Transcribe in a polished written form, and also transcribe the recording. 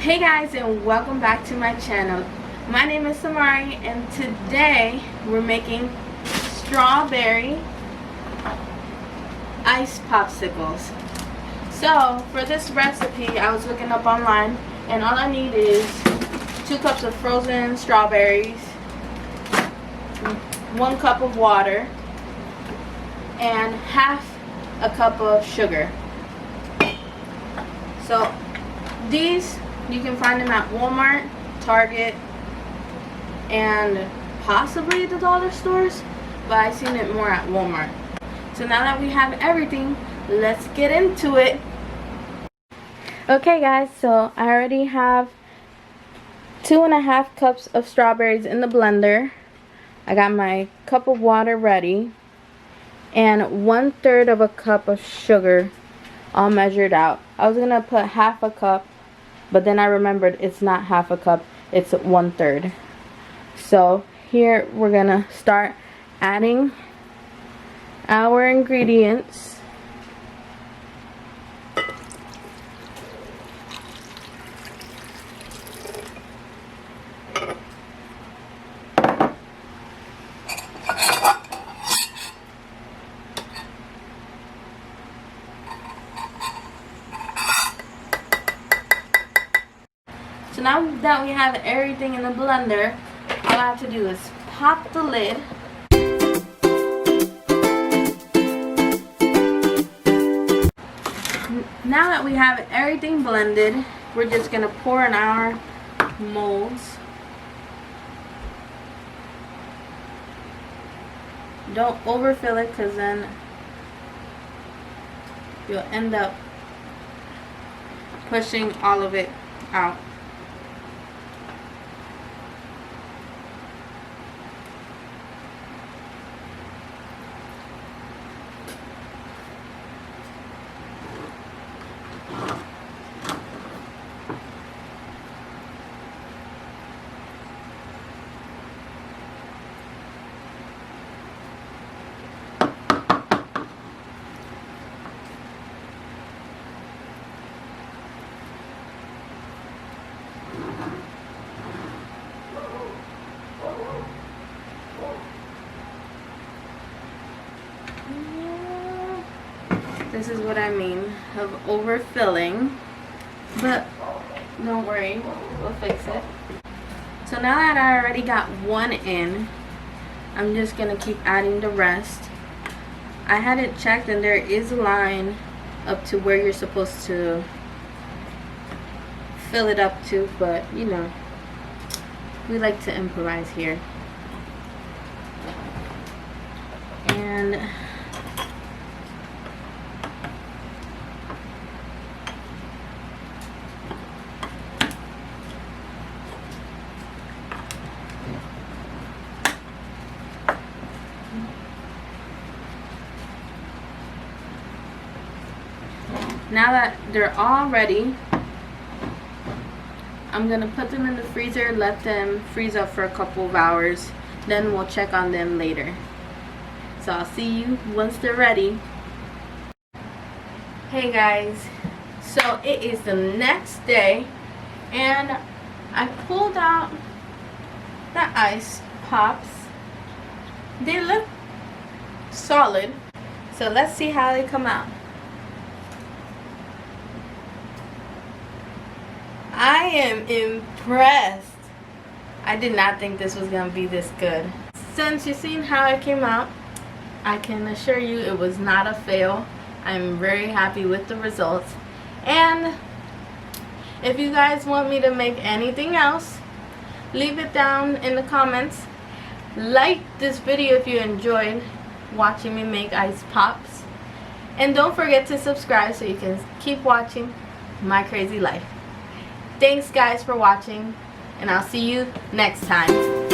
Hey guys, and welcome back to my channel. My name is Samari, and today we're making strawberry ice popsicles. So for this recipe, I was looking up online, and all I need is 2 cups of frozen strawberries, 1 cup of water, and half a cup of sugar. So these, you can find them at Walmart, Target, and possibly the dollar stores, but I've seen it more at Walmart. So now that we have everything, let's get into it. Okay guys, so I already have 2.5 cups of strawberries in the blender. I got my cup of water ready, and 1/3 of a cup of sugar all measured out. I was gonna put half a cup, but then I remembered it's not half a cup, it's 1/3. So here we're gonna start adding our ingredients. So now that we have everything in the blender, all I have to do is pop the lid. Now that we have everything blended, we're just going to pour in our molds. Don't overfill it, because then you'll end up pushing all of it out. This is what I mean of overfilling, but don't worry, we'll fix it. So now that I already got 1 in, I'm just gonna keep adding the rest. I had it checked, and there is a line up to where you're supposed to fill it up to, but you know, we like to improvise here. And now that they're all ready, I'm going to put them in the freezer, let them freeze up for a couple of hours, then we'll check on them later. So I'll see you once they're ready. Hey guys, so it is the next day, and I pulled out the ice pops. They look solid, so let's see how they come out. I am impressed. I did not think this was gonna be this good. Since you've seen how it came out, I can assure you it was not a fail. I'm very happy with the results. And if you guys want me to make anything else, leave it down in the comments. Like this video if you enjoyed watching me make ice pops. And don't forget to subscribe so you can keep watching my crazy life. Thanks guys for watching, and I'll see you next time.